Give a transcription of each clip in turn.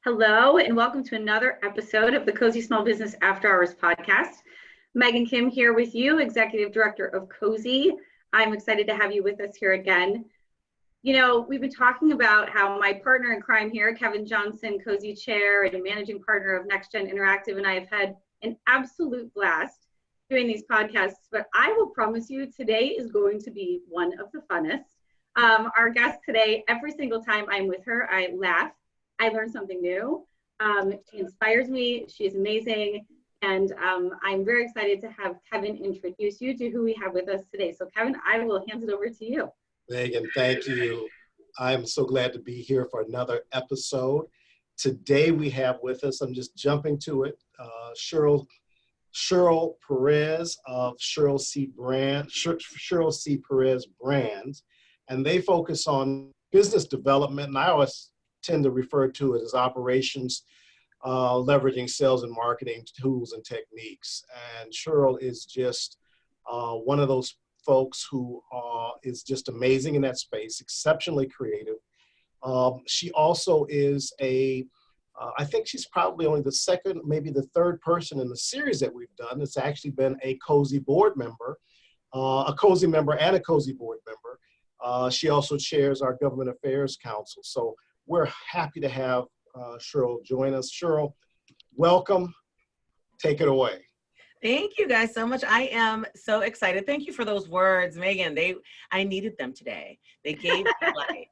Hello, and welcome to another episode of the Cozy Small Business After Hours podcast. Megan Kim here with you, Executive Director of COSE. I'm excited to have you with us here again. You know, we've been talking about how my partner in crime here, Kevin Johnson, COSE Chair and Managing Partner of Next Gen Interactive, and I have had an absolute blast doing these podcasts, but I will promise you today is going to be one of the funnest. Our guest today, every single time I'm with her, I laugh. I learned something new. She inspires me. She's amazing. And I'm very excited to have Kevin introduce you to who we have with us today. So Kevin, I will hand it over to you. Megan, thank you. I'm so glad to be here for another episode. Today we have with us, I'm just jumping to it, Cheryl Perez of Cheryl C. Perez Brands. And they focus on business development. And I always tend to refer to it as operations, leveraging sales and marketing tools and techniques. And Cheryl is just one of those folks who is just amazing in that space, exceptionally creative. She also is I think she's probably only the second, maybe the third person in the series that we've done that's actually been a COSE Board member, a COSE member and a COSE Board member. She also chairs our Government Affairs Council. So we're happy to have Cheryl join us. Cheryl, welcome. Take it away. Thank you guys so much. I am so excited. Thank you for those words, Megan. I needed them today. They gave me life.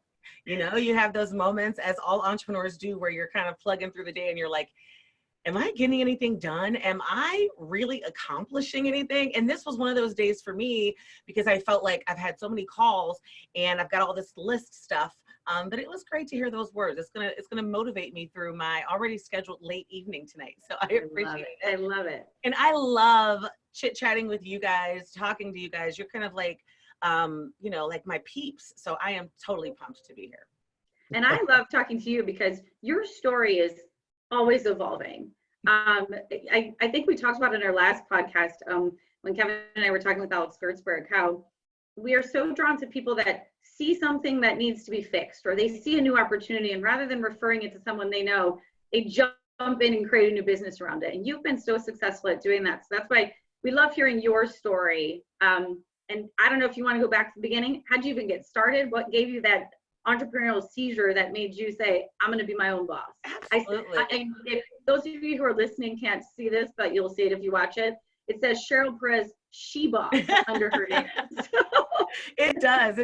You know, you have those moments, as all entrepreneurs do, where you're kind of plugging through the day and you're like, am I getting anything done? Am I really accomplishing anything? And this was one of those days for me because I felt like I've had so many calls and I've got all this list stuff. But it was great to hear those words. It's gonna motivate me through my already scheduled late evening tonight. So I appreciate it. I love it. And I love chit-chatting with you guys, talking to you guys. You're kind of like, you know, like my peeps. So I am totally pumped to be here. And I love talking to you because your story is always evolving. I think we talked about in our last podcast when Kevin and I were talking with Alex Gertzberg, how we are so drawn to people that see something that needs to be fixed, or they see a new opportunity, and rather than referring it to someone they know, they jump in and create a new business around it. And you've been so successful at doing that. So that's why we love hearing your story. And I don't know if you want to go back to the beginning. How'd you even get started? What gave you that entrepreneurial seizure that made you say, I'm going to be my own boss? Absolutely. And if those of you who are listening can't see this, but you'll see it if you watch it. It says Cheryl Perez, she boss under her name. It does.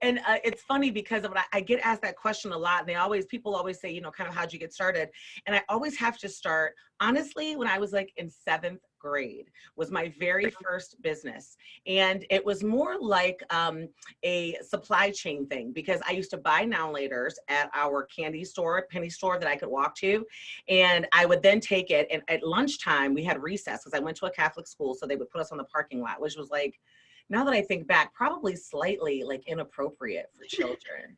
And it's funny because when I get asked that question a lot, and people always say, you know, kind of how'd you get started? And I always have to start, honestly, when I was like in 7th grade was my very first business. And it was more like a supply chain thing because I used to buy now and laters at our penny store that I could walk to. And I would then take it, and at lunchtime we had recess because I went to a Catholic school. So they would put us on the parking lot, which was like, now that I think back, probably slightly like inappropriate for children.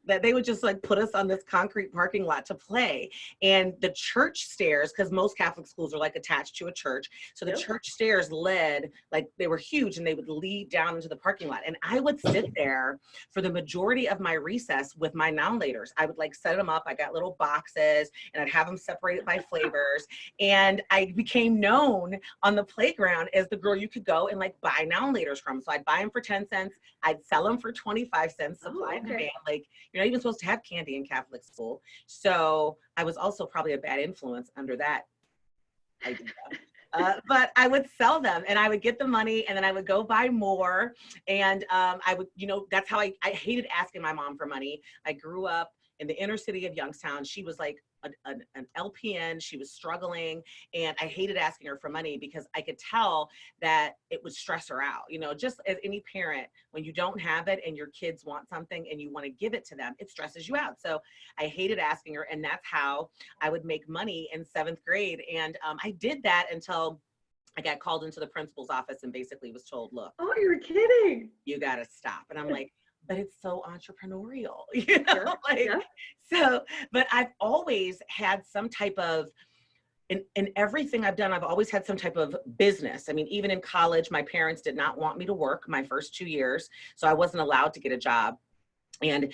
That they would just like put us on this concrete parking lot to play. And the church stairs, because most Catholic schools are like attached to a church. So the church stairs led, like they were huge and they would lead down into the parking lot. And I would sit there for the majority of my recess with my now-laters. I would like set them up. I got little boxes and I'd have them separated by flavors. And I became known on the playground as the girl you could go and like buy now-laters from. So I'd buy them for 10 cents. I'd sell them for 25 cents. Supply and demand. Like, you're not even supposed to have candy in Catholic school. So I was also probably a bad influence under that idea. But I would sell them and I would get the money and then I would go buy more. And I would, you know, that's how I hated asking my mom for money. I grew up in the inner city of Youngstown. She was like an LPN. She was struggling and I hated asking her for money because I could tell that it would stress her out. You know, just as any parent, when you don't have it and your kids want something and you want to give it to them, it stresses you out. So I hated asking her, and that's how I would make money in 7th grade. And I did that until I got called into the principal's office and basically was told, look, oh, you're kidding. You got to stop. And I'm like, but it's so entrepreneurial, you know, so, but I've always had some type of, in everything I've done, I've always had some type of business. I mean, even in college, my parents did not want me to work my first 2 years. So I wasn't allowed to get a job. And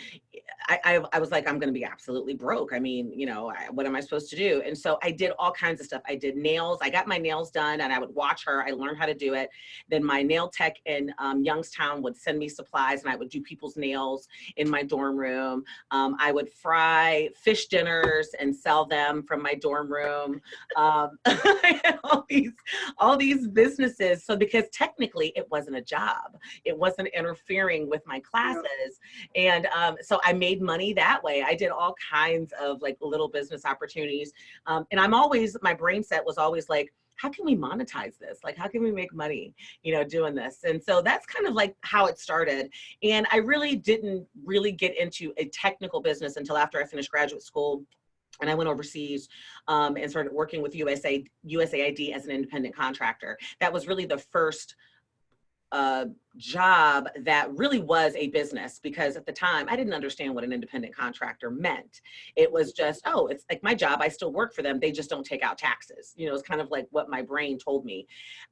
I was like, I'm going to be absolutely broke. I mean, you know, what am I supposed to do? And so I did all kinds of stuff. I did nails. I got my nails done and I would watch her. I learned how to do it. Then my nail tech in Youngstown would send me supplies and I would do people's nails in my dorm room. I would fry fish dinners and sell them from my dorm room. I had all these businesses. So because technically it wasn't a job, it wasn't interfering with my classes. And so I made money that way. I did all kinds of like little business opportunities. And my brain set was always like, how can we monetize this? Like, how can we make money, you know, doing this? And so that's kind of like how it started. And I really didn't get into a technical business until after I finished graduate school. And I went overseas and started working with USAID as an independent contractor. That was really the first job that really was a business, because at the time I didn't understand what an independent contractor meant. It was just, oh, it's like my job, I still work for them, they just don't take out taxes. You know, it's kind of like what my brain told me.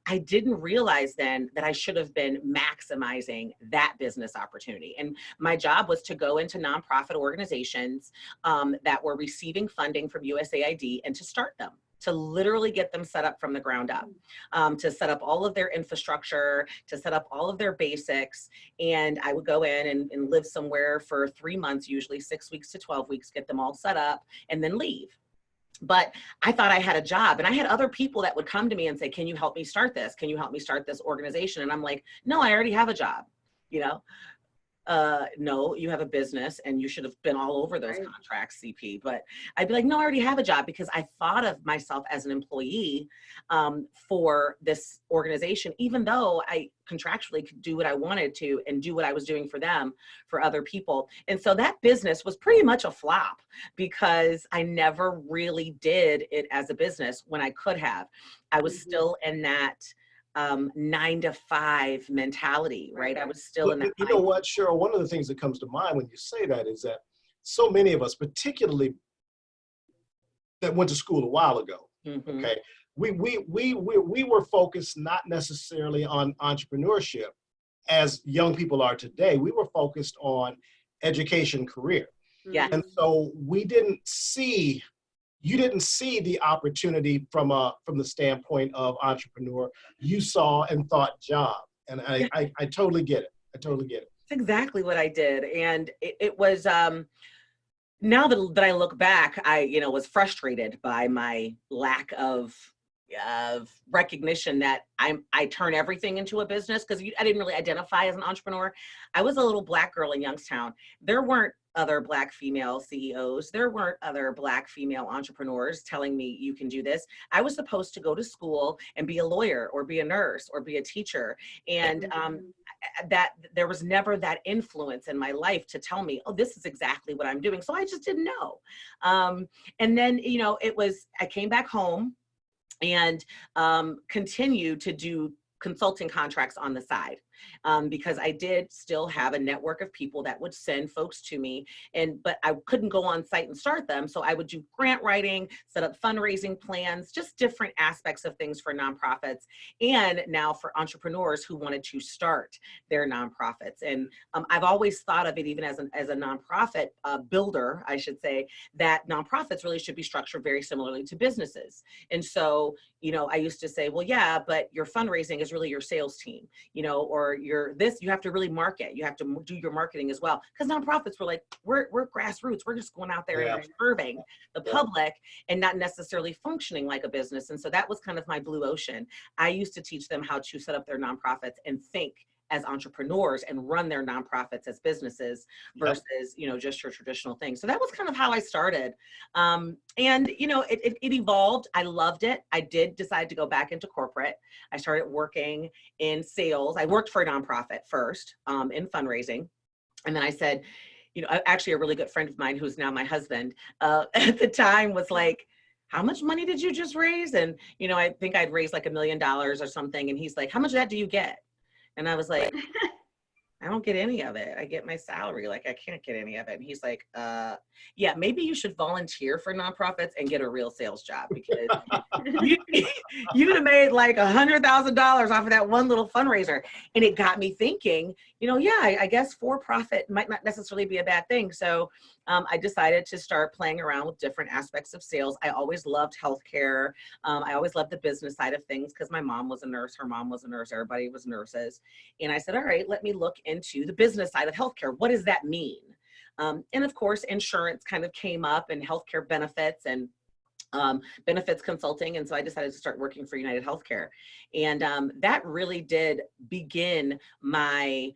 I didn't realize then that I should have been maximizing that business opportunity. And my job was to go into nonprofit organizations that were receiving funding from USAID and to start them, to literally get them set up from the ground up, to set up all of their infrastructure, to set up all of their basics. And I would go in and live somewhere for 3 months, usually 6 weeks to 12 weeks, get them all set up and then leave. But I thought I had a job, and I had other people that would come to me and say, can you help me start this? Can you help me start this organization? And I'm like, no, I already have a job, you know? No, you have a business and you should have been all over those contracts, CP. But I'd be like, no, I already have a job, because I thought of myself as an employee for this organization, even though I contractually could do what I wanted to and do what I was doing for them, for other people. And so that business was pretty much a flop, because I never really did it as a business when I could have. I was still in that 9 to 5 mentality, right? I was still in that. You know what, Cheryl, one of the things that comes to mind when you say that is that so many of us, particularly that went to school a while ago, okay, we were focused not necessarily on entrepreneurship as young people are today. We were focused on education, career. Yeah. And so you didn't see the opportunity from the standpoint of entrepreneur. You saw and thought job. And I totally get it. I totally get it. That's exactly what I did. And it was, now that I look back, I, you know, was frustrated by my lack of recognition that I turn everything into a business, because I didn't really identify as an entrepreneur. I was a little Black girl in Youngstown. There weren't other Black female CEOs. There weren't other Black female entrepreneurs telling me you can do this. I was supposed to go to school and be a lawyer or be a nurse or be a teacher. And that there was never that influence in my life to tell me, oh, this is exactly what I'm doing. So I just didn't know. And then, you know, I came back home and continued to do consulting contracts on the side, because I did still have a network of people that would send folks to me, but I couldn't go on site and start them. So I would do grant writing, set up fundraising plans, just different aspects of things for nonprofits, and now for entrepreneurs who wanted to start their nonprofits. And I've always thought of it, even as a nonprofit builder, I should say, that nonprofits really should be structured very similarly to businesses. And so, you know, I used to say, well, yeah, but your fundraising is really your sales team, you know, or you have to really market. You have to do your marketing as well. Because nonprofits were like, we're grassroots. We're just going out there and serving the public and not necessarily functioning like a business. And so that was kind of my blue ocean. I used to teach them how to set up their nonprofits and think as entrepreneurs and run their nonprofits as businesses versus, you know, just your traditional thing. So that was kind of how I started. And, you know, it evolved. I loved it. I did decide to go back into corporate. I started working in sales. I worked for a nonprofit first in fundraising. And then I said, you know, actually a really good friend of mine, who's now my husband, at the time was like, how much money did you just raise? And, you know, I think I'd raised like $1 million or something. And he's like, how much of that do you get? And I was like, I don't get any of it. I get my salary. Like, I can't get any of it. And he's like, yeah, maybe you should volunteer for nonprofits and get a real sales job, because you'd have made like $100,000 off of that one little fundraiser. And it got me thinking, yeah, I guess for-profit might not necessarily be a bad thing. So I decided to start playing around with different aspects of sales. I always loved healthcare. I always loved the business side of things because my mom was a nurse, her mom was a nurse, everybody was nurses. And I said, all right, let me look into the business side of healthcare. What does that mean? And of course, insurance kind of came up, and healthcare benefits and benefits consulting. And so I decided to start working for United Healthcare. And that really did begin my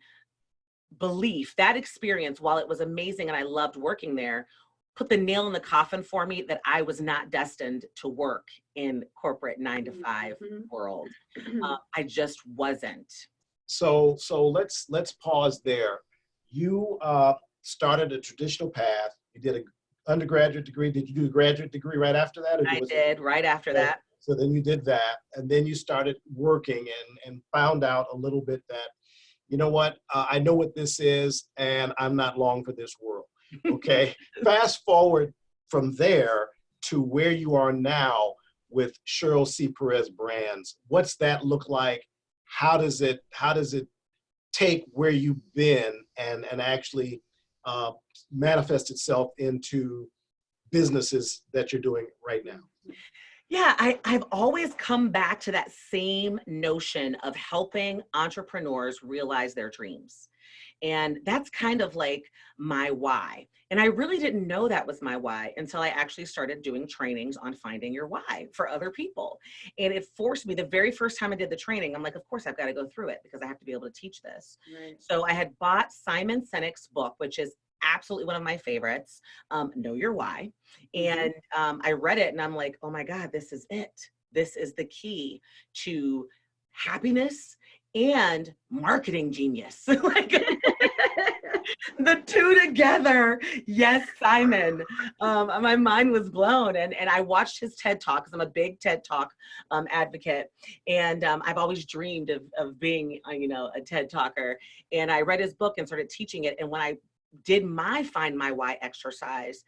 belief. That experience, while it was amazing and I loved working there, put the nail in the coffin for me that I was not destined to work in corporate 9-to-5 world. I just wasn't. So let's pause there. You started a traditional path. You did an undergraduate degree. Did you do a graduate degree right after that? I did, right after that. So then you did that, and then you started working and found out a little bit that, you know what, I know what this is, and I'm not long for this world. Okay. Fast forward from there to where you are now with Cheryl C. Perez Brands. What's that look like? How does it take where you've been and actually manifest itself into businesses that you're doing right now? Yeah, I've always come back to that same notion of helping entrepreneurs realize their dreams. And that's kind of like my why. And I really didn't know that was my why until I actually started doing trainings on finding your why for other people. And it forced me, the very first time I did the training, I'm like, of course I've got to go through it because I have to be able to teach this. Right. So I had bought Simon Sinek's book, which is absolutely one of my favorites, Know Your Why. And I read it and I'm like, oh my God, this is it. This is the key to happiness and marketing genius. Like, the two together. Yes, Simon. My mind was blown. And I watched his TED Talk because I'm a big TED Talk advocate. And I've always dreamed of being, a TED Talker. And I read his book and started teaching it. And when I did my Find My Why exercise,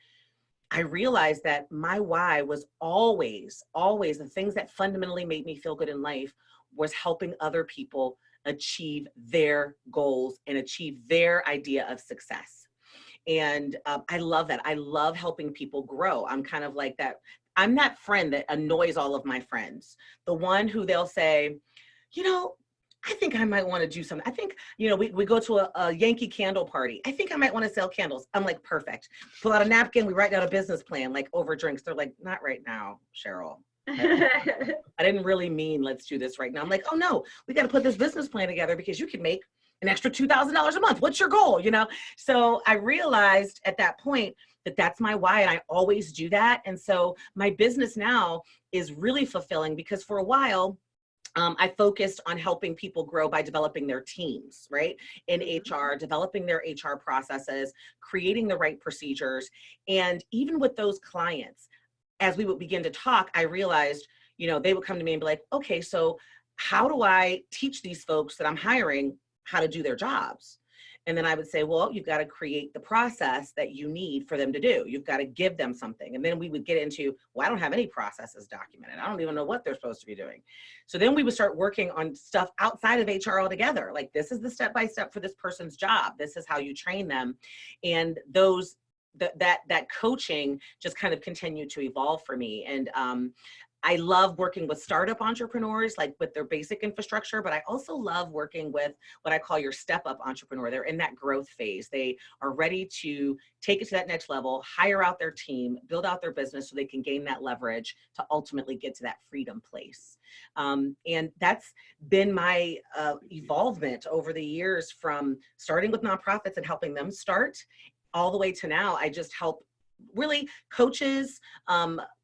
I realized that my why was always the things that fundamentally made me feel good in life was helping other people achieve their goals and achieve their idea of success. And I love that. I love helping people grow. I'm kind of like that. I'm that friend that annoys all of my friends. The one who they'll say, I think I might want to do something. I think, we go to a Yankee candle party. I think I might want to sell candles. I'm like, perfect. Pull out a napkin. We write down a business plan, like over drinks. They're like, not right now, Cheryl. I didn't really mean let's do this right now. I'm like, oh no, we got to put this business plan together because you can make an extra $2,000 a month. What's your goal? So I realized at that point that that's my why. And I always do that. And so my business now is really fulfilling because for a while, I focused on helping people grow by developing their teams, right? In HR, developing their HR processes, creating the right procedures. And even with those clients, as we would begin to talk, I realized, they would come to me and be like, okay, so how do I teach these folks that I'm hiring how to do their jobs? And then I would say, well, you've got to create the process that you need for them to do. You've got to give them something. And then we would get into, well, I don't have any processes documented. I don't even know what they're supposed to be doing. So then we would start working on stuff outside of HR altogether. Like, this is the step-by-step for this person's job. This is how you train them. And that coaching just kind of continued to evolve for me. And I love working with startup entrepreneurs, like with their basic infrastructure, but I also love working with what I call your step-up entrepreneur. They're in that growth phase. They are ready to take it to that next level, hire out their team, build out their business so they can gain that leverage to ultimately get to that freedom place. And that's been my evolvement over the years, from starting with nonprofits and helping them start all the way to now. I just help really coaches,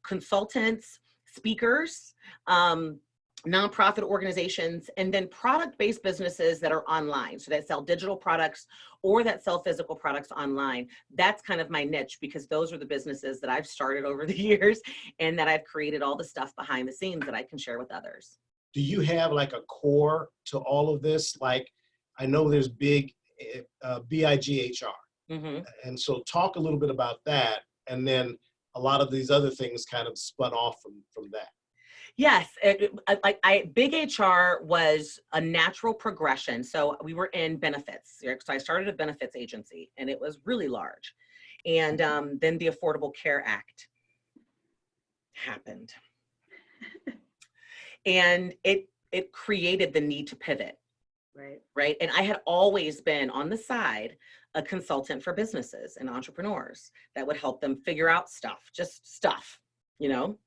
consultants, speakers, nonprofit organizations, and then product-based businesses that are online, so that sell digital products or that sell physical products online. That's kind of my niche, because those are the businesses that I've started over the years and that I've created all the stuff behind the scenes that I can share with others. Do you have like a core to all of this? Like, I know there's big BIGHR. Mm-hmm. And so talk a little bit about that. And then a lot of these other things kind of spun off from that. Yes, Big HR was a natural progression. So we were in benefits. So I started a benefits agency, and it was really large. And then the Affordable Care Act happened. And it created the need to pivot. Right. And I had always been on the side a consultant for businesses and entrepreneurs that would help them figure out stuff, just stuff, you know?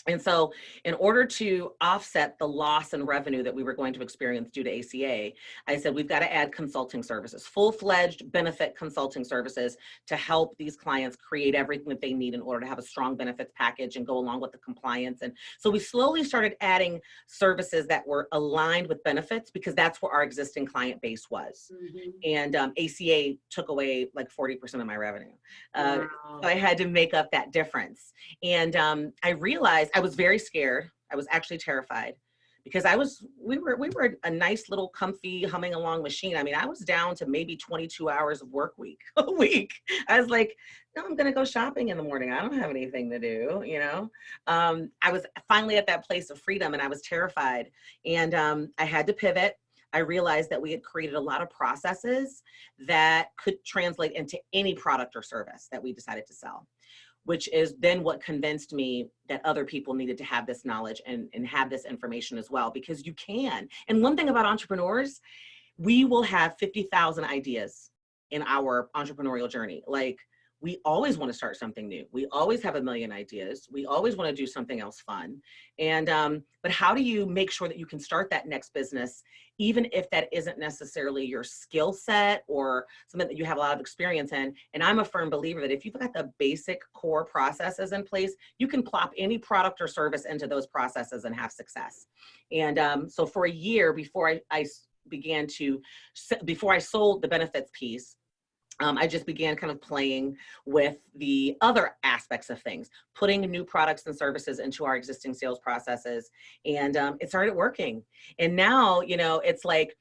And so in order to offset the loss in revenue that we were going to experience due to ACA, I said, we've got to add consulting services, full-fledged benefit consulting services to help these clients create everything that they need in order to have a strong benefits package and go along with the compliance. And so we slowly started adding services that were aligned with benefits because that's where our existing client base was. Mm-hmm. And ACA took away like 40% of my revenue. Wow. So I had to make up that difference. And I realized I was very scared. I was actually terrified because we were a nice little comfy humming along machine. I mean, I was down to maybe 22 hours of work a week. I was like, no, I'm going to go shopping in the morning. I don't have anything to do, you know? I was finally at that place of freedom and I was terrified. And I had to pivot. I realized that we had created a lot of processes that could translate into any product or service that we decided to sell, which is then what convinced me that other people needed to have this knowledge and have this information as well, because you can. And one thing about entrepreneurs, we will have 50,000 ideas in our entrepreneurial journey. Like, we always want to start something new. We always have a million ideas. We always want to do something else fun. And, but how do you make sure that you can start that next business, even if that isn't necessarily your skill set or something that you have a lot of experience in? And I'm a firm believer that if you've got the basic core processes in place, you can plop any product or service into those processes and have success. And so for a year before I sold the benefits piece, I just began kind of playing with the other aspects of things, putting new products and services into our existing sales processes, and it started working. And now, you know, it's like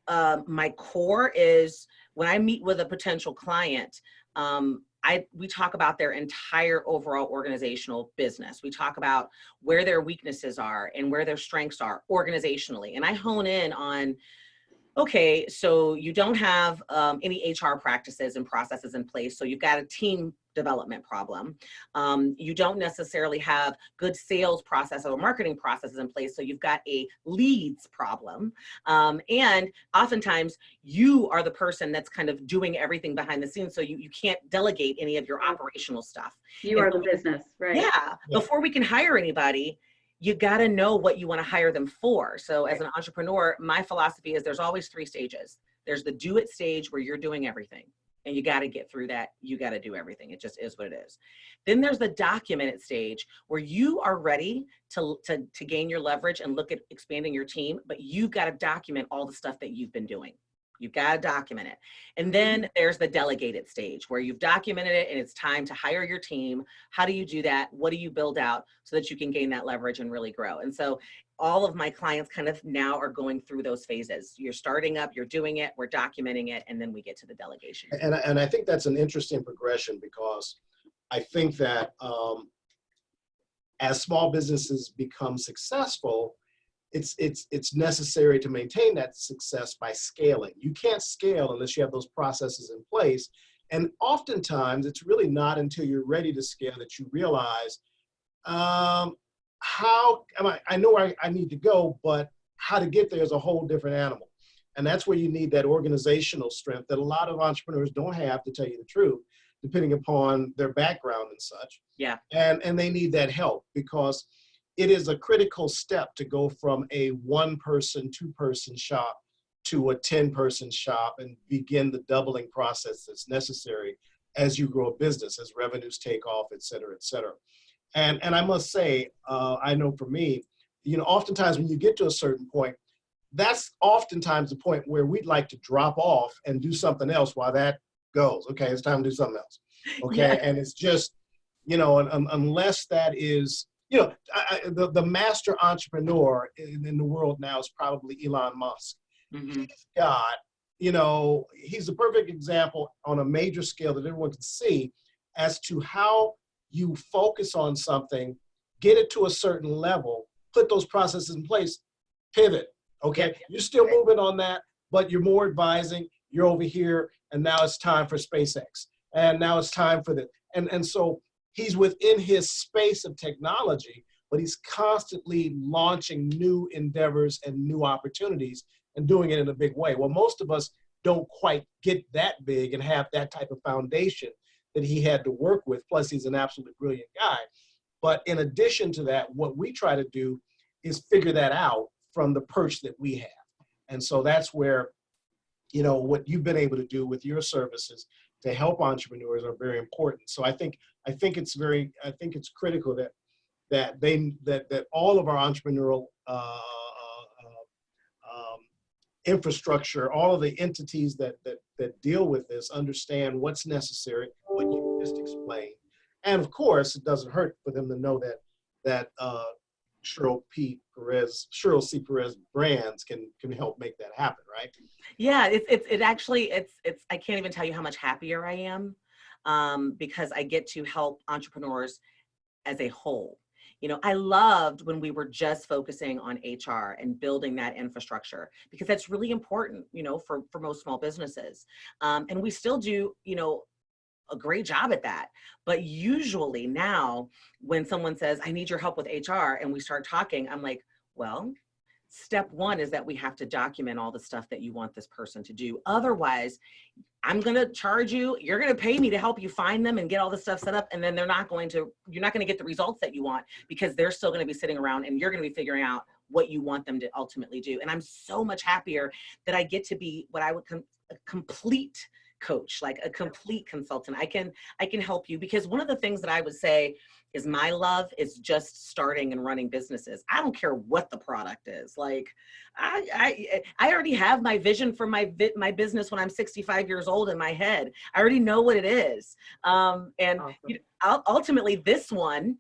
my core is when I meet with a potential client, we talk about their entire overall organizational business. We talk about where their weaknesses are and where their strengths are organizationally, and I hone in on, okay, so you don't have any HR practices and processes in place, so you've got a team development problem. You don't necessarily have good sales process or marketing processes in place, so you've got a leads problem. And oftentimes you are the person that's kind of doing everything behind the scenes, so you can't delegate any of your operational stuff. You are the business, right? Yeah, before we can hire anybody, you got to know what you want to hire them for. So as an entrepreneur, my philosophy is there's always 3 stages. There's the do it stage where you're doing everything and you got to get through that. You got to do everything. It just is what it is. Then there's the documented stage where you are ready to gain your leverage and look at expanding your team, but you've got to document all the stuff that you've been doing. You've got to document it. And then there's the delegated stage where you've documented it and it's time to hire your team. How do you do that? What do you build out so that you can gain that leverage and really grow? And so all of my clients kind of now are going through those phases. You're starting up, you're doing it, we're documenting it, and then we get to the delegation. And I think that's an interesting progression, because I think that as small businesses become successful, it's necessary to maintain that success by scaling. You can't scale unless you have those processes in place. And oftentimes it's really not until you're ready to scale that you realize, how am I know where I need to go, but how to get there is a whole different animal. And that's where you need that organizational strength that a lot of entrepreneurs don't have, to tell you the truth, depending upon their background and such. Yeah. And they need that help, because it is a critical step to go from a 1-person, 2-person shop to a 10-person shop and begin the doubling process that's necessary as you grow a business, as revenues take off, et cetera, et cetera. And I must say, I know for me, you know, oftentimes when you get to a certain point, that's oftentimes the point where we'd like to drop off and do something else while that goes. Okay, it's time to do something else. Okay, yeah. And it's just, you know, unless that is, you know, the master entrepreneur in the world now is probably Elon Musk. Mm-hmm. He's got you know, he's a perfect example on a major scale that everyone can see as to how you focus on something, get it to a certain level, put those processes in place, pivot. Okay, Yep. you're still moving on that, but you're more advising. You're over here, and now it's time for SpaceX, and now it's time for the and so he's within his space of technology, but he's constantly launching new endeavors and new opportunities and doing it in a big way. Well, most of us don't quite get that big and have that type of foundation that he had to work with. Plus, he's an absolutely brilliant guy. But in addition to that, what we try to do is figure that out from the perch that we have. And so that's where, you know, what you've been able to do with your services to help entrepreneurs are very important. So I think it's critical that all of our entrepreneurial infrastructure, all of the entities that deal with this understand what's necessary, what you just explained. And of course, it doesn't hurt for them to know that Cheryl C. Perez brands can help make that happen, right? Yeah, it's I can't even tell you how much happier I am because I get to help entrepreneurs as a whole. You know, I loved when we were just focusing on HR and building that infrastructure because that's really important, you know, for most small businesses. And we still do, you know, a great job at that. But usually now when someone says, I need your help with HR, and we start talking, I'm like, well, step one is that we have to document all the stuff that you want this person to do. Otherwise, I'm going to charge you, you're going to pay me to help you find them and get all the stuff set up. And then you're not going to get the results that you want because they're still going to be sitting around and you're going to be figuring out what you want them to ultimately do. And I'm so much happier that I get to be what I would a complete coach, like a complete consultant. I can help you because one of the things that I would say is my love is just starting and running businesses. I don't care what the product is. Like I already have my vision for my business when I'm 65 years old in my head. I already know what it is. And awesome. You know, ultimately this one,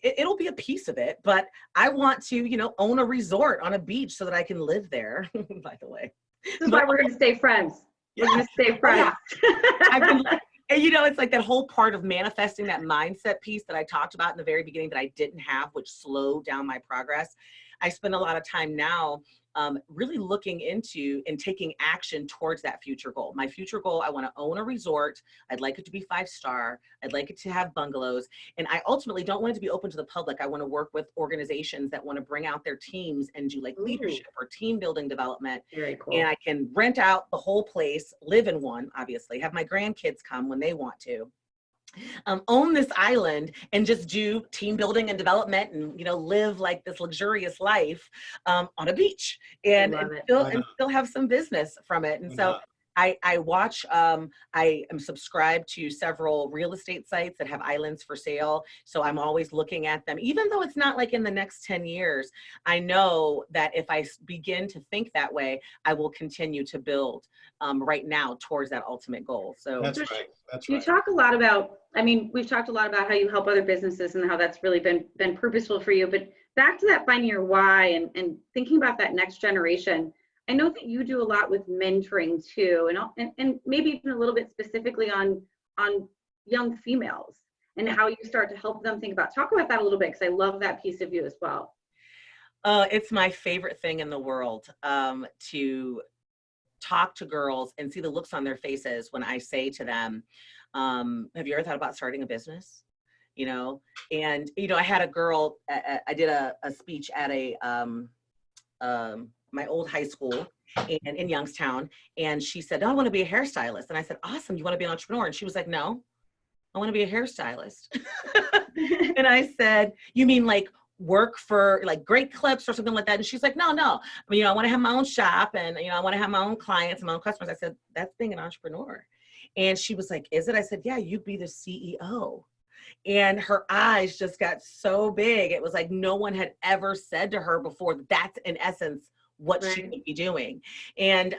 it'll be a piece of it, but I want to, you know, own a resort on a beach so that I can live there, by the way. This is why we're going to stay friends. We're going to stay friends. And you know, it's like that whole part of manifesting that mindset piece that I talked about in the very beginning that I didn't have, which slowed down my progress. I spend a lot of time now really looking into and taking action towards that future goal. My future goal, I want to own a resort. I'd like it to be 5-star. I'd like it to have bungalows. And I ultimately don't want it to be open to the public. I want to work with organizations that want to bring out their teams and do like leadership or team building development. Very cool. And I can rent out the whole place, live in one, obviously, have my grandkids come when they want to. Own this island and just do team building and development and, you know, live like this luxurious life on a beach and still have some business from it. And so I watch, I am subscribed to several real estate sites that have islands for sale. So I'm always looking at them, even though it's not like in the next 10 years, I know that if I begin to think that way, I will continue to build right now towards that ultimate goal. So that's right. That's right. You talk a lot about, I mean, we've talked a lot about how you help other businesses and how that's really been purposeful for you, but back to that finding your why and thinking about that next generation. I know that you do a lot with mentoring too, and maybe even a little bit specifically on young females and how you start to help them think about. Talk about that a little bit because I love that piece of you as well. It's my favorite thing in the world to talk to girls and see the looks on their faces when I say to them, have you ever thought about starting a business? You know, and, you know, I had a girl, I did a speech at my old high school in Youngstown. And she said, oh, I want to be a hairstylist. And I said, awesome. You want to be an entrepreneur? And she was like, no, I want to be a hairstylist. And I said, you mean like work for like Great Clips or something like that? And she's like, no. I mean, you know, I want to have my own shop and, you know, I want to have my own clients and my own customers. I said, that's being an entrepreneur. And she was like, is it? I said, yeah, you'd be the CEO. And her eyes just got so big. It was like no one had ever said to her before that that's in essence what she would be doing. And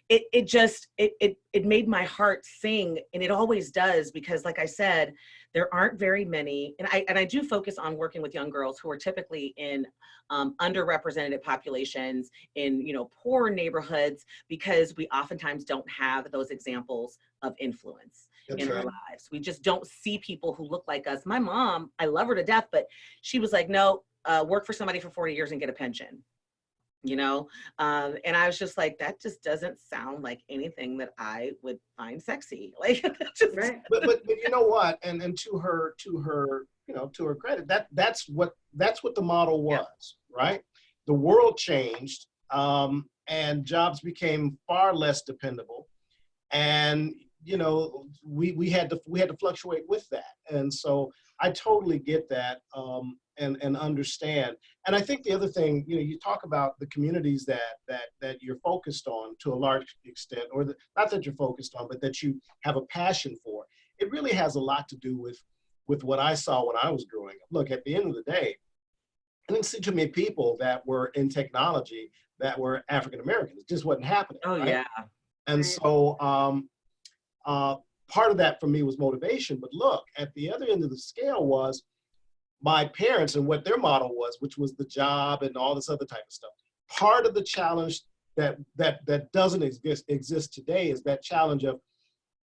it made my heart sing, and it always does, because like I said, there aren't very many, and I do focus on working with young girls who are typically in underrepresented populations, in, you know, poor neighborhoods, because we oftentimes don't have those examples of influence in our lives. We just don't see people who look like us. My mom, I love her to death, but she was like, no, work for somebody for 40 years and get a pension. You know, and I was just like, that just doesn't sound like anything that I would find sexy. Like, just, Right. But you know what? And to her, you know, to her credit, that's what the model was, right? The world changed, and jobs became far less dependable, and you know, we had to fluctuate with that. And so I totally get that, and understand. And I think the other thing, you know, you talk about the communities that you're focused on to a large extent, or not that you're focused on, but that you have a passion for. It really has a lot to do with what I saw when I was growing up. Look, at the end of the day, I didn't see too many people that were in technology that were African Americans. It just wasn't happening. oh right? yeah. And so part of that for me was motivation. But look, at the other end of the scale was my parents and what their model was, which was the job and all this other type of stuff. Part of the challenge that doesn't exist today is that challenge of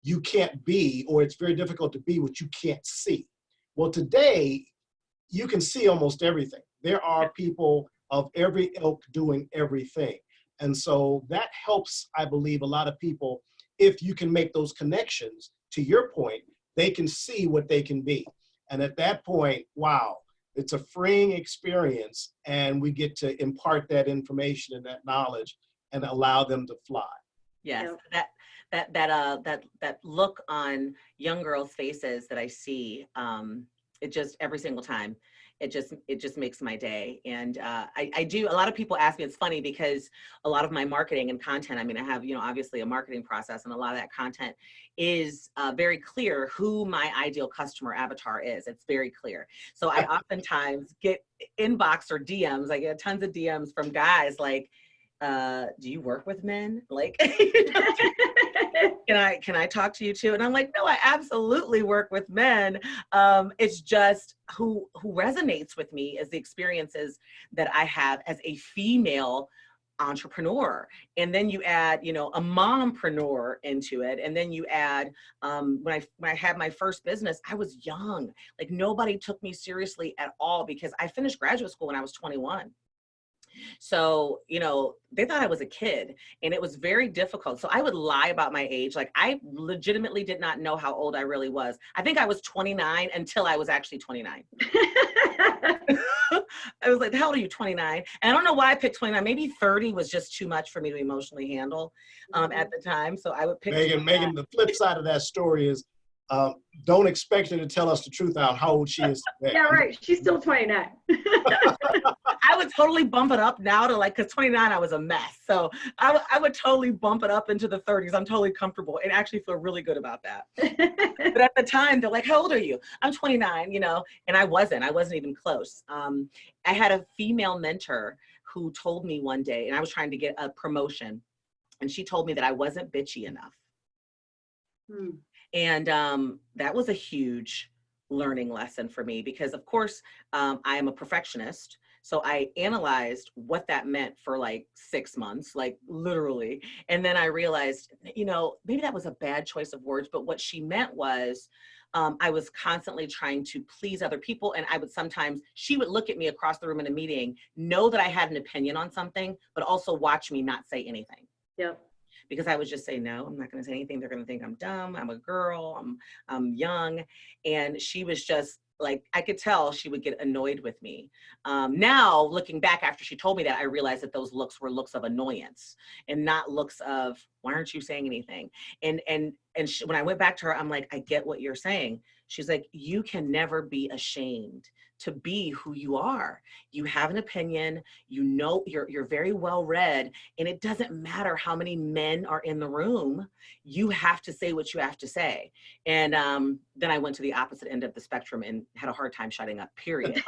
you can't be, or it's very difficult to be what you can't see. Well, today you can see almost everything. There are people of every ilk doing everything. And so that helps, I believe, a lot of people. If you can make those connections, to your point, they can see what they can be. And at that point, wow, it's a freeing experience, and we get to impart that information and that knowledge and allow them to fly. Yes, that look on young girls' faces that I see, it just, every single time, it just makes my day. And I do, a lot of people ask me, it's funny because a lot of my marketing and content, I mean, I have, you know, obviously a marketing process, and a lot of that content is very clear who my ideal customer avatar is. It's very clear. So I oftentimes get inbox or DMs, I get tons of DMs from guys like, do you work with men? Like, can I talk to you too? And I'm like, no, I absolutely work with men. It's just who resonates with me is the experiences that I have as a female entrepreneur. And then you add, you know, a mompreneur into it. And then you add, when I had my first business, I was young. Like, nobody took me seriously at all because I finished graduate school when I was 21. So, you know, they thought I was a kid, and it was very difficult. So I would lie about my age. Like, I legitimately did not know how old I really was. I think I was 29 until I was actually 29. I was like, how old are you, 29? And I don't know why I picked 29. Maybe 30 was just too much for me to emotionally handle at the time. So I would pick Megan, the flip side of that story is, don't expect her to tell us the truth out how old she is today. Yeah, right. She's still 29. I would totally bump it up now to, like, because 29, I was a mess. So I would totally bump it up into the 30s. I'm totally comfortable and actually feel really good about that. But at the time, they're like, how old are you? I'm 29, you know, and I wasn't even close. I had a female mentor who told me one day, and I was trying to get a promotion, and she told me that I wasn't bitchy enough. And that was a huge learning lesson for me because, of course, I am a perfectionist. So I analyzed what that meant for like 6 months, like literally. And then I realized, you know, maybe that was a bad choice of words, but what she meant was I was constantly trying to please other people. And she would look at me across the room in a meeting, know that I had an opinion on something, but also watch me not say anything. Yep. Because I would just say, no, I'm not going to say anything. They're going to think I'm dumb. I'm a girl. I'm young. And she was just like, I could tell she would get annoyed with me. Now, looking back after she told me that, I realized that those looks were looks of annoyance and not looks of, why aren't you saying anything? And when I went back to her, I'm like, I get what you're saying. She's like, you can never be ashamed to be who you are. You have an opinion, you know, you're very well read, and it doesn't matter how many men are in the room, you have to say what you have to say. And then I went to the opposite end of the spectrum and had a hard time shutting up, period.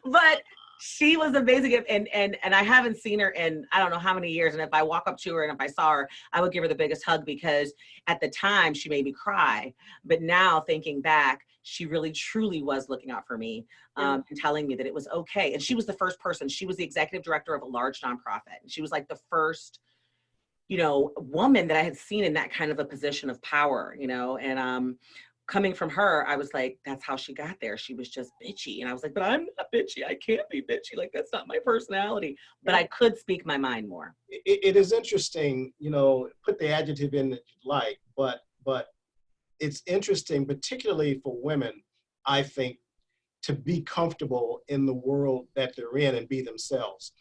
But She was amazing. And I haven't seen her in, I don't know how many years. And if I walk up to her and if I saw her, I would give her the biggest hug, because at the time she made me cry. But now thinking back, she really truly was looking out for me, and telling me that it was okay. And she was the first person. She was the executive director of a large nonprofit. And she was like the first, woman that I had seen in that kind of a position of power, and coming from her, I was like, that's how she got there. She was just bitchy. And I was like, but I'm not bitchy. I can't be bitchy. Like, that's not my personality. But I could speak my mind more. It is interesting, put the adjective in that you'd like, but it's interesting, particularly for women, I think, to be comfortable in the world that they're in and be themselves.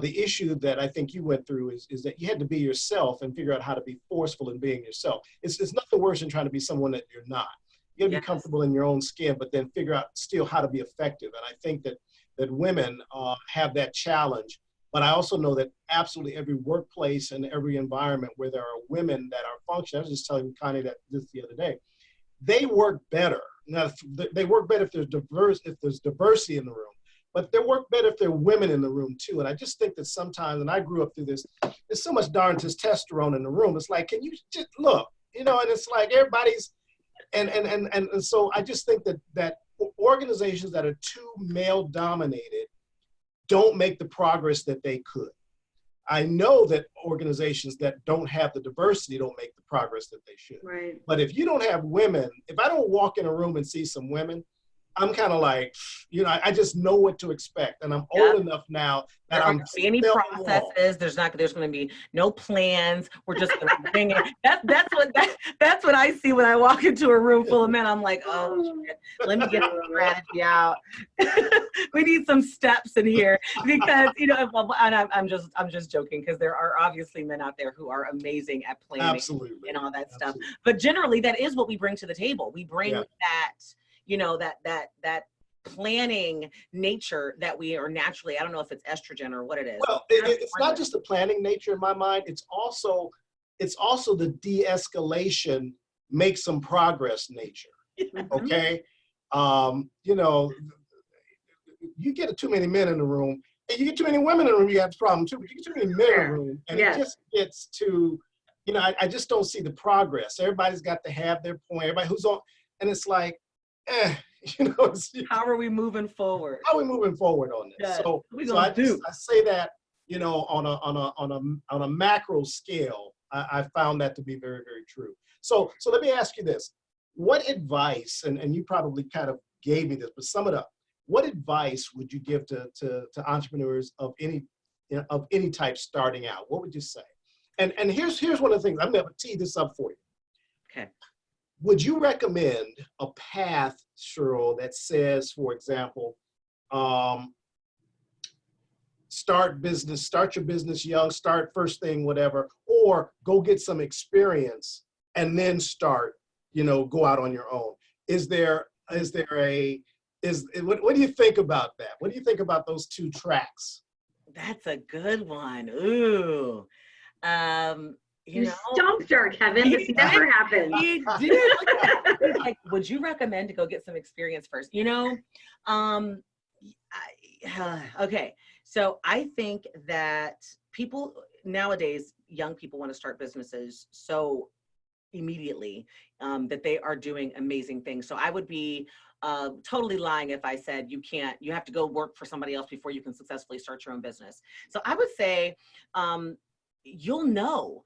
The issue that I think you went through is that you had to be yourself and figure out how to be forceful in being yourself. It's nothing worse than trying to be someone that you're not. You gotta be comfortable in your own skin, but then figure out still how to be effective. And I think that women have that challenge. But I also know that absolutely every workplace and every environment where there are women that are functioning, I was just telling Connie that this the other day, they work better. Now, they work better if there's diversity in the room. But they work better if there are women in the room too. And I just think that sometimes, and I grew up through this, there's so much darn testosterone in the room. It's like, can you just look, and it's like everybody's, and so I just think that organizations that are too male dominated don't make the progress that they could. I know that organizations that don't have the diversity don't make the progress that they should. Right. But if you don't have women, if I don't walk in a room and see some women, I'm kind of like, I just know what to expect. And I'm old enough now that I'm see any processes. There's going to be no plans. We're just going to bring it. That's what I see when I walk into a room full of men. I'm like, oh shit, let me get the strategy out. We need some steps in here, because and I'm just joking, because there are obviously men out there who are amazing at planning. Absolutely. And all that stuff. But generally, that is what we bring to the table. We bring that. That planning nature that we are naturally, I don't know if it's estrogen or what it is. Well, it's not just the planning nature in my mind. It's also the de-escalation, make some progress nature. Okay. You get too many men in the room, and you get too many women in the room, you have a problem too. But you get too many men in the room, and it just gets to, I just don't see the progress. Everybody's got to have their point. Everybody who's on, and it's like, how are we moving forward? How are we moving forward on this? So I say that, on a macro scale, I found that to be very, very true. So let me ask you this: what advice, and you probably kind of gave me this, but sum it up. What advice would you give to entrepreneurs of any type starting out? What would you say? And here's one of the things. I'm going to tee this up for you. Okay. Would you recommend a path, Cheryl, that says, for example, start your business young, start first thing, whatever, or go get some experience and then start, go out on your own? What do you think about that? What do you think about those two tracks? That's a good one. Ooh. You stumped her, Kevin. This never happened. He did. Like, would you recommend to go get some experience first? Okay. So I think that people nowadays, young people want to start businesses so immediately that they are doing amazing things. So I would be totally lying if I said you have to go work for somebody else before you can successfully start your own business. So I would say, you'll know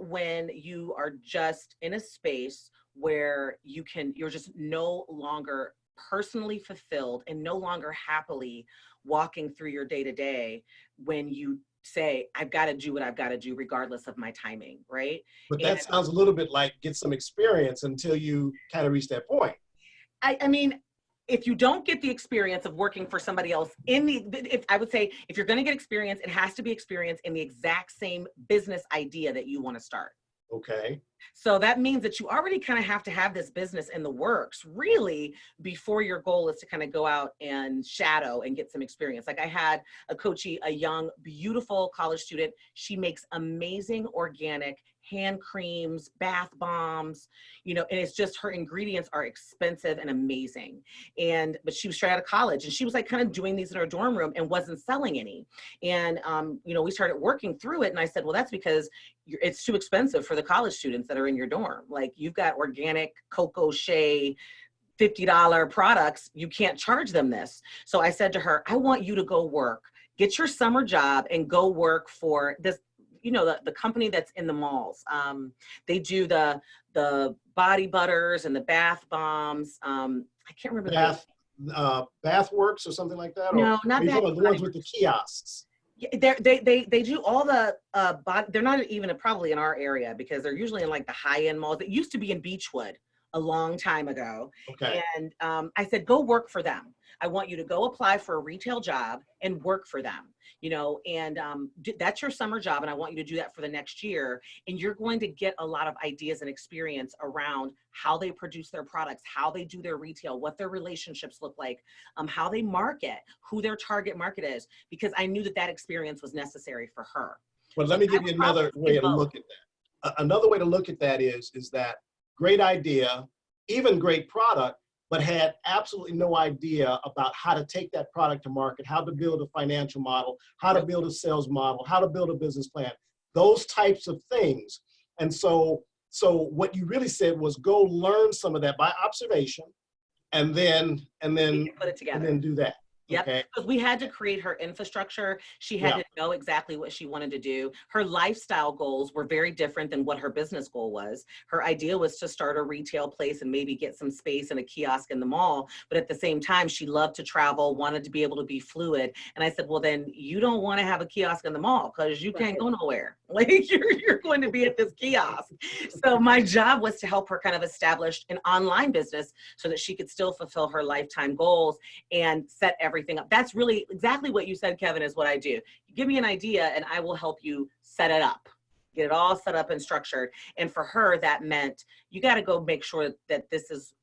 when you are just in a space where you're just no longer personally fulfilled and no longer happily walking through your day-to-day, when you say, I've got to do what I've got to do regardless of my timing, right? But that sounds a little bit like get some experience until you kind of reach that point. I mean, if you don't get the experience of working for somebody else I would say, if you're going to get experience, it has to be experience in the exact same business idea that you want to start. Okay. So that means that you already kind of have to have this business in the works, really, before your goal is to kind of go out and shadow and get some experience. Like I had a coachee, a young, beautiful college student. She makes amazing organic hand creams, bath bombs, you know, and it's just her ingredients are expensive and amazing. But she was straight out of college and she was like kind of doing these in her dorm room and wasn't selling any. And, you know, we started working through it. And I said, well, that's because it's too expensive for the college students that are in your dorm. Like you've got organic cocoa shea, $50 products, you can't charge them this. So I said to her, I want you to go work, get your summer job and go work for this, you know, the company that's in the malls. They do the body butters and the bath bombs. I can't remember. Bath Works or something like that? No, or not the that. ones with the kiosks. Yeah, they do all the they're not even probably in our area because they're usually in like the high-end malls. It used to be in Beechwood a long time ago. Okay. And I said, go work for them. I want you to go apply for a retail job and work for them, you know, and that's your summer job. And I want you to do that for the next year. And you're going to get a lot of ideas and experience around how they produce their products, how they do their retail, what their relationships look like, how they market, who their target market is, because I knew that that experience was necessary for her. But let me give you another way to look at that. Another way to look at that is that great idea, even great product, but had absolutely no idea about how to take that product to market, how to build a financial model, how to build a sales model, how to build a business plan, those types of things. And so what you really said was go learn some of that by observation and then Put it together. and then do that. Yep, Okay. because we had to create her infrastructure. She had to know exactly what she wanted to do. Her lifestyle goals were very different than what her business goal was. Her idea was to start a retail place and maybe get some space and a kiosk in the mall. But at the same time, she loved to travel, wanted to be able to be fluid. And I said, well, then you don't want to have a kiosk in the mall because you can't go nowhere. Like you're going to be at this kiosk. So my job was to help her kind of establish an online business so that she could still fulfill her lifetime goals and set everything up. That's really exactly what you said, Kevin, is what I do. Give me an idea and I will help you set it up, get it all set up and structured. And for her, that meant you got to go make sure that this is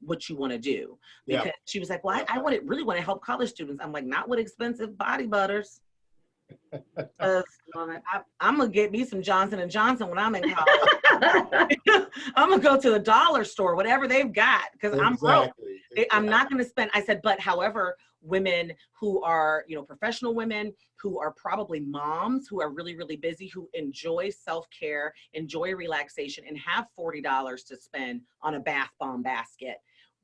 what you want to do. Because she was like, well, I really want to help college students. I'm like, not with expensive body butters. I'm gonna get me some Johnson & Johnson when I'm in college. I'm gonna go to the dollar store, whatever they've got, because I'm broke. I'm not gonna spend. I said, but however, women who are, you know, professional women who are probably moms who are really, really busy, who enjoy self-care, enjoy relaxation, and have $40 to spend on a bath bomb basket.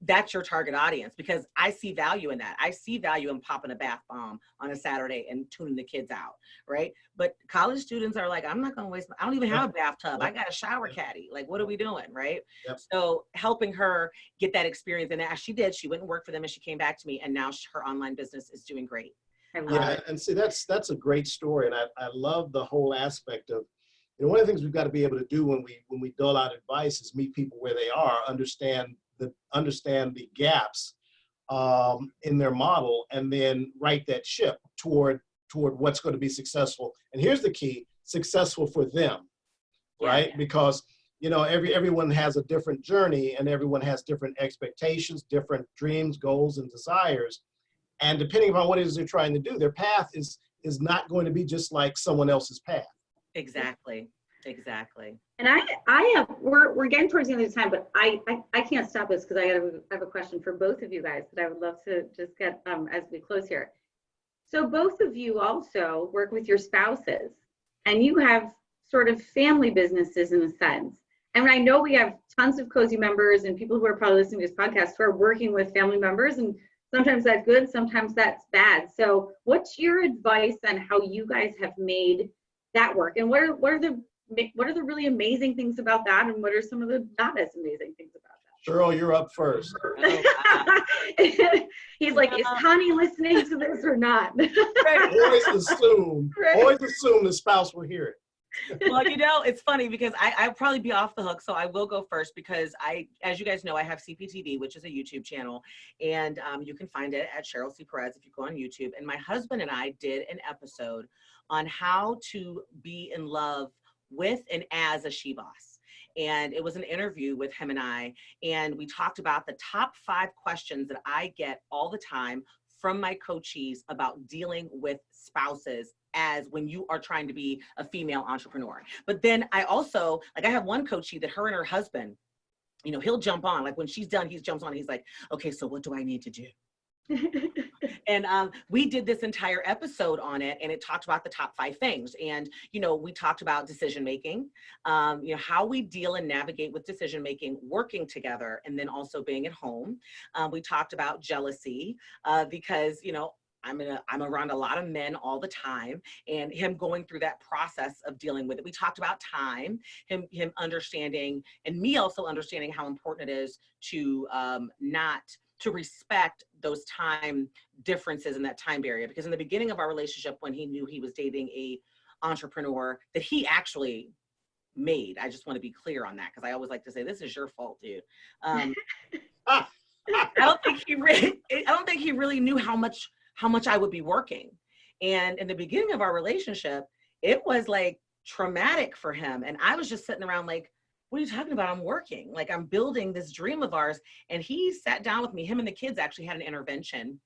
That's your target audience, because I see value in that. I see value in popping a bath bomb on a Saturday and tuning the kids out, right? But college students are like, I'm not gonna waste, I don't even have a bathtub. I got a shower caddy. Like, what are we doing, right? So helping her get that experience, and as she did, she went and worked for them and she came back to me, and now her online business is doing great. Yeah, and see, that's a great story. And I love the whole aspect of, you know, one of the things we've got to be able to do when we dole out advice is meet people where they are, understand the gaps in their model, and then right that ship toward what's going to be successful. And here's the key: successful for them, right? Yeah. Because, you know, everyone has a different journey, and everyone has different expectations, different dreams, goals, and desires. And depending upon what it is they're trying to do, their path is not going to be just like someone else's path. Exactly. And we're getting towards the end of the time, but I can't stop this because I have a question for both of you guys that I would love to just get as we close here. So both of you also work with your spouses, and you have sort of family businesses in a sense. And I know we have tons of COSE members and people who are probably listening to this podcast who are working with family members, and sometimes that's good, sometimes that's bad. So what's your advice on how you guys have made that work? And what are the really amazing things about that, and what are some of the not as amazing things about that? Cheryl, you're up first. He's like, is Connie listening to this or not? Always assume the spouse will hear it. Well, you know, it's funny because I'll probably be off the hook, so I will go first because as you guys know, I have CPTV, which is a YouTube channel, and you can find it at Cheryl C. Perez if you go on YouTube. And my husband and I did an episode on how to be in love with and as a she boss. And it was an interview with him and I, and we talked about the top 5 questions that I get all the time from my coachees about dealing with spouses as when you are trying to be a female entrepreneur. But then I also, like I have one coachee that her and her husband, you know, he'll jump on, like when she's done, he jumps on, he's like, okay, so what do I need to do? And we did this entire episode on it, and it talked about the top 5 things. And, you know, we talked about decision making, you know, how we deal and navigate with decision making, working together, and then also being at home. We talked about jealousy because, you know, I'm around a lot of men all the time, and him going through that process of dealing with it. We talked about time, him understanding, and me also understanding how important it is to not to respect those time differences in that time barrier. Because in the beginning of our relationship, when he knew he was dating a entrepreneur that he actually made, I just want to be clear on that, because I always like to say, this is your fault, dude. I don't think he really knew how much I would be working. And in the beginning of our relationship, it was like traumatic for him. And I was just sitting around like, what are you talking about? I'm working, like I'm building this dream of ours. And he sat down with me, him and the kids actually had an intervention.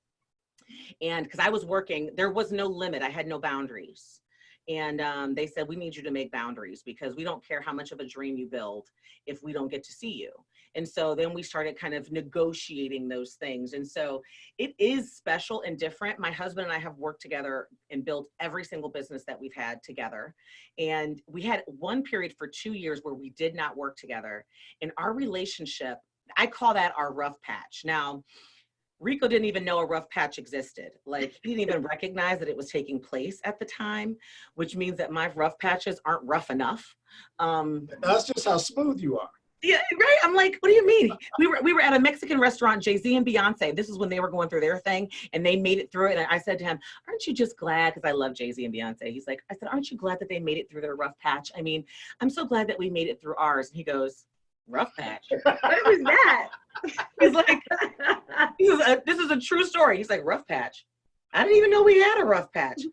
And because I was working, there was no limit. I had no boundaries. And they said, we need you to make boundaries, because we don't care how much of a dream you build if we don't get to see you. And so then we started kind of negotiating those things. And so it is special and different. My husband and I have worked together and built every single business that we've had together. And we had one period for 2 years where we did not work together. And our relationship, I call that our rough patch. Now, Rico didn't even know a rough patch existed. Like, he didn't even recognize that it was taking place at the time, which means that my rough patches aren't rough enough. That's just how smooth you are. Yeah, right. I'm like, what do you mean? We were at a Mexican restaurant, Jay-Z and Beyonce. This is when they were going through their thing, and they made it through it. And I said to him, aren't you just glad? Because I love Jay-Z and Beyonce. He's like, I said, aren't you glad that they made it through their rough patch? I mean, I'm so glad that we made it through ours. And he goes, rough patch? What was that? He's like, this is a true story. He's like, rough patch? I didn't even know we had a rough patch.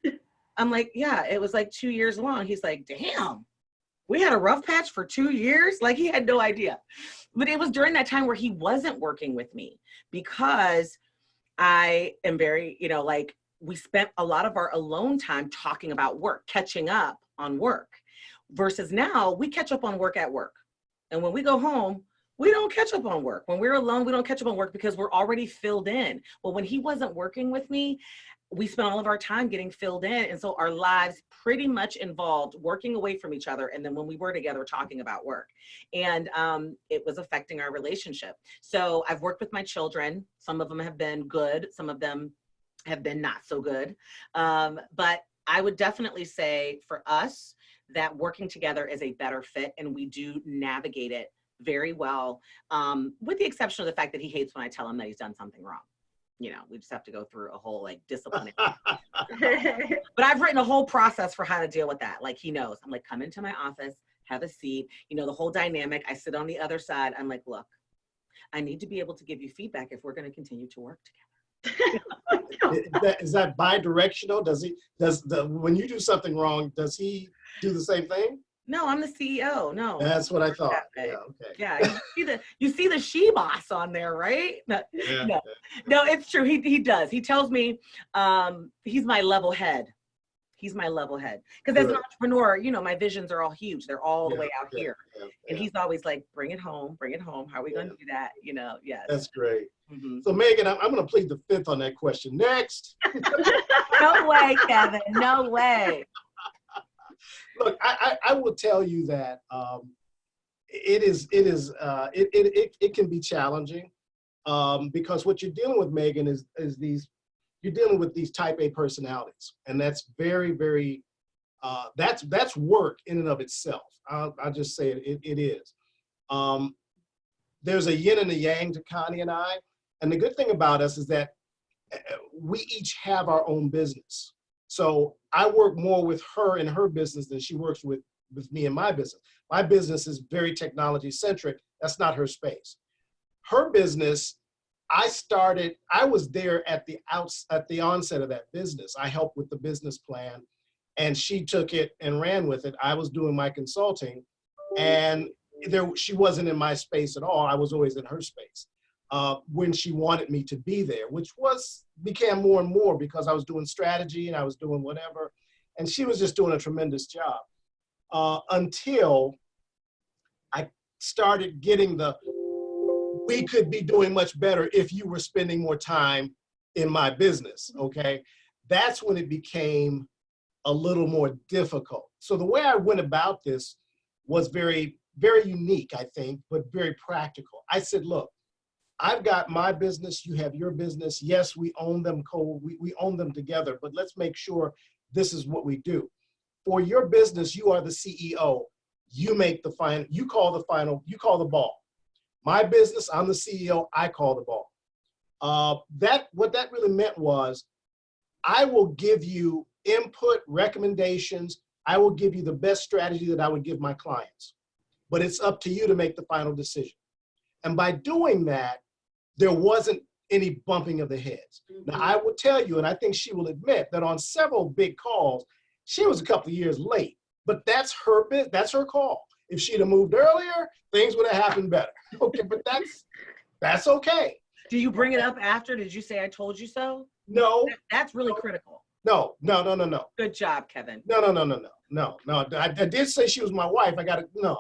I'm like, yeah, it was like 2 years long. He's like, damn, we had a rough patch for 2 years? Like, he had no idea. But it was during that time where he wasn't working with me, because I am very, you know, like, we spent a lot of our alone time talking about work, catching up on work, versus now we catch up on work at work. And when we go home, we don't catch up on work. When we're alone, we don't catch up on work because we're already filled in. Well, when he wasn't working with me, we spent all of our time getting filled in. And so our lives pretty much involved working away from each other. And then when we were together, talking about work. And it was affecting our relationship. So I've worked with my children. Some of them have been good. Some of them have been not so good. But I would definitely say for us that working together is a better fit, and we do navigate it very well, with the exception of the fact that he hates when I tell him that he's done something wrong. You know, we just have to go through a whole like disciplining. But I've written a whole process for how to deal with that. Like, he knows. I'm like, come into my office, have a seat. You know, the whole dynamic. I sit on the other side. I'm like, look, I need to be able to give you feedback if we're going to continue to work together. Is that bi-directional? When you do something wrong, does he do the same thing? No, I'm the CEO. No. That's what I thought. Yeah, okay. Yeah, you see the she boss on there, right? No, Yeah, no, no, it's true. He does. He tells me he's my level head. He's my level head. Because as an entrepreneur, you know, my visions are all huge. They're all the way out here. And he's always like, bring it home, bring it home. How are we going to do that? You know, yes. That's great. Mm-hmm. So Megan, I'm going to plead the fifth on that question. Next. No way, Kevin. No way. Look, I will tell you that it can be challenging because what you're dealing with, Megan, is you're dealing with these type A personalities, and that's very, very that's work in and of itself. I'll just say it is. There's a yin and a yang to Connie and I, and the good thing about us is that we each have our own business. So I work more with her in her business than she works with me in my business. My business is very technology centric. That's not her space. Her business, I was there at the onset of that business. I helped with the business plan, and she took it and ran with it. I was doing my consulting, and she wasn't in my space at all. I was always in her space. when she wanted me to be there, which became more and more because I was doing strategy and I was doing whatever. And she was just doing a tremendous job until I started getting we could be doing much better if you were spending more time in my business, okay? That's when it became a little more difficult. So the way I went about this was very, very unique, I think, but very practical. I said, look, I've got my business, you have your business. Yes, we own them we own them together, but let's make sure this is what we do. For your business, you are the CEO. You make the final, you call the ball. My business, I'm the CEO, I call the ball. What that really meant was, I will give you input, recommendations. I will give you the best strategy that I would give my clients. But it's up to you to make the final decision. And by doing that, there wasn't any bumping of the heads. Mm-hmm. Now, I will tell you, and I think she will admit, that on several big calls, she was a couple of years late. But that's her call. If she'd have moved earlier, things would have happened better. Okay, but that's okay. Do you bring it up after? Did you say I told you so? No. That's really critical. No. Good job, Kevin. No. I did say she was my wife. I got to, no.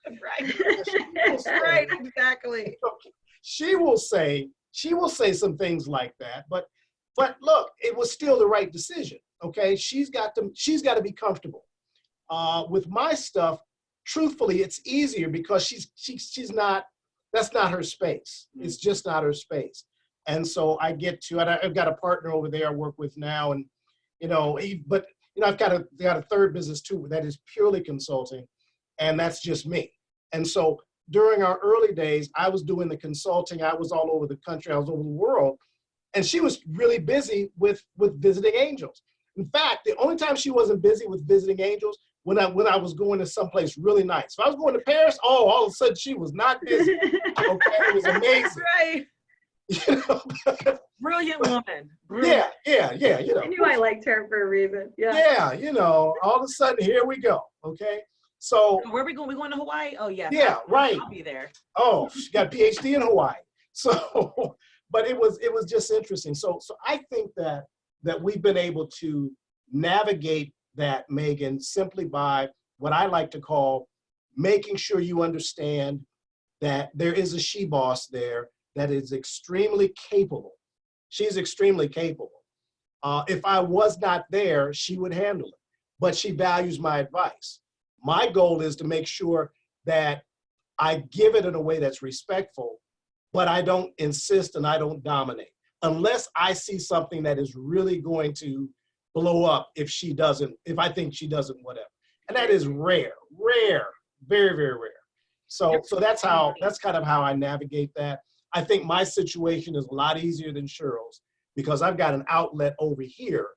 Right. Right, exactly. She will say some things like that, but look, it was still the right decision. Okay, she's got to be comfortable. With my stuff, truthfully, it's easier because she's not. That's not her space. It's just not her space. And so I've got a partner over there I work with now, and I've got a third business too that is purely consulting, and that's just me. And so during our early days, I was doing the consulting. I was all over the country. I was over the world, and she was really busy with visiting angels. In fact, the only time she wasn't busy with visiting angels when I was going to someplace really nice. If I was going to Paris, all of a sudden she was not busy. Okay, it was amazing. Right. Brilliant woman. Brilliant. Yeah. I knew I liked her for a reason. Yeah. All of a sudden, here we go. Okay. So where are we going? We going to Hawaii? Oh yeah. Yeah, right. I'll be there. Oh, she got a PhD in Hawaii. So, but it was just interesting. So I think that we've been able to navigate that, Megan, simply by what I like to call making sure you understand that there is a she boss there that is extremely capable. She's extremely capable. If I was not there, she would handle it, but she values my advice. My goal is to make sure that I give it in a way that's respectful, but I don't insist and I don't dominate, unless I see something that is really going to blow up if I think she doesn't, whatever. And that is rare, very, very rare. So that's kind of how I navigate that. I think my situation is a lot easier than Cheryl's because I've got an outlet over here.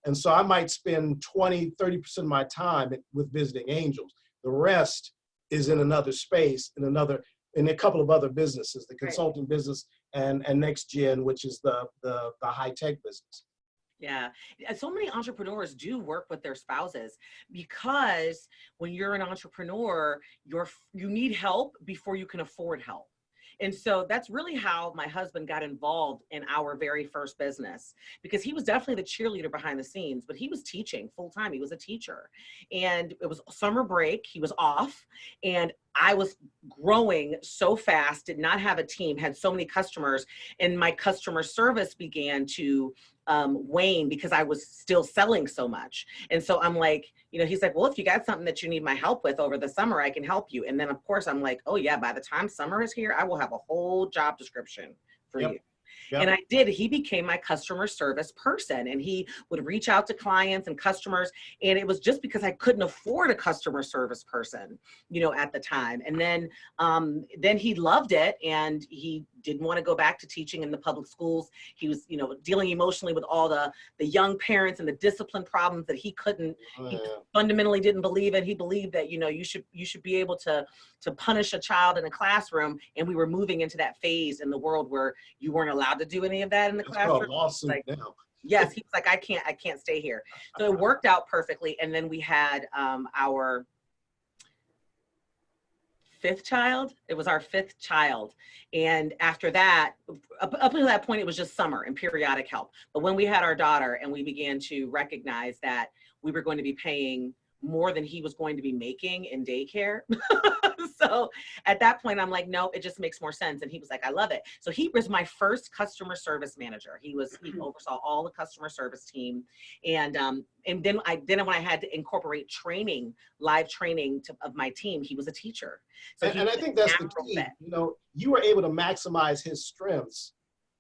And so I might spend 20, 30% of my time with visiting angels. The rest is in another space, in a couple of other businesses, the consulting business and Next Gen, which is the high-tech business. Yeah. So many entrepreneurs do work with their spouses because when you're an entrepreneur, you need help before you can afford help. And so that's really how my husband got involved in our very first business, because he was definitely the cheerleader behind the scenes, but he was teaching full time. He was a teacher, and it was summer break. He was off, and I was growing so fast, did not have a team, had so many customers, and my customer service began to wane because I was still selling so much. And so I'm like, he's like, well, if you got something that you need my help with over the summer, I can help you. And then of course I'm like, oh yeah, by the time summer is here, I will have a whole job description for you. Yep. And I did. He became my customer service person, and he would reach out to clients and customers. And it was just because I couldn't afford a customer service person, at the time. And then he loved it, and he didn't want to go back to teaching in the public schools. He was, dealing emotionally with all the young parents and the discipline problems that he couldn't, he fundamentally didn't believe in. He believed that, you should be able to punish a child in a classroom. And we were moving into that phase in the world where you weren't allowed to do any of that in the classroom. Lawsuit now. Yes, he was like, I can't stay here. So it worked out perfectly. And then we had our fifth child. It was our fifth child. And after that, up until that point, it was just summer and periodic help. But when we had our daughter and we began to recognize that we were going to be paying more than he was going to be making in daycare. So at that point, I'm like, no, it just makes more sense. And he was like, I love it. So he was my first customer service manager. He oversaw all the customer service team. And then when I had to incorporate training, live training of my team, he was a teacher. So and I think that's the key. You know, you were able to maximize his strengths,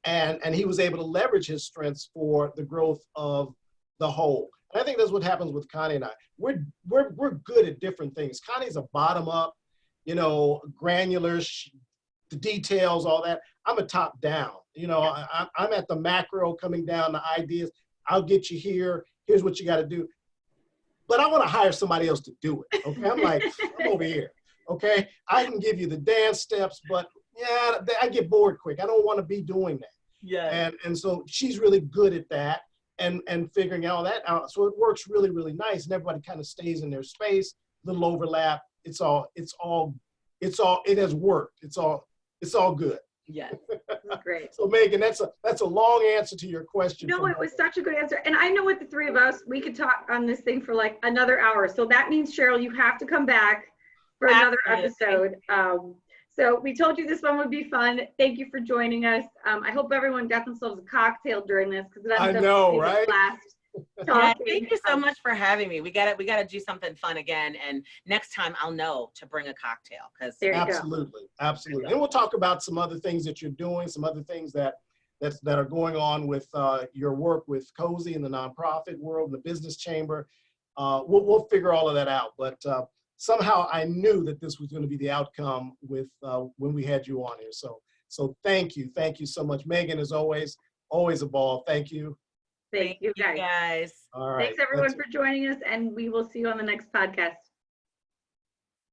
and he was able to leverage his strengths for the growth of the whole. And I think that's what happens with Connie and I. We're good at different things. Connie's a bottom up, you know, granular, the details, all that. I'm a top down. You know, I'm at the macro, coming down to ideas. I'll get you here. Here's what you got to do. But I want to hire somebody else to do it. Okay, I'm like, I'm over here. Okay, I can give you the dance steps, but yeah, I get bored quick. I don't want to be doing that. Yeah. And so she's really good at that. And figuring all that out. So it works really, really nice. And everybody kind of stays in their space, little overlap. It has worked. It's all good. Yes. Great. So Megan, that's a long answer to your question. No, it was such a good answer. And I know with the three of us, we could talk on this thing for like another hour. So that means, Cheryl, you have to come back for another episode. So we told you this one would be fun. Thank you for joining us. I hope everyone got themselves a cocktail during this, because I know, right? Yeah, thank you so much for having me. We gotta do something fun again, and next time I'll know to bring a cocktail. Because absolutely. And we'll talk about some other things that you're doing, some other things that are going on with your work with COSE in the nonprofit world, the business chamber. We'll figure all of that out. But somehow I knew that this was going to be the outcome with when we had you on here. So thank you so much, Megan. As always a ball. Thank you. Thank you guys. All right. Thanks everyone for joining us, and we will see you on the next podcast.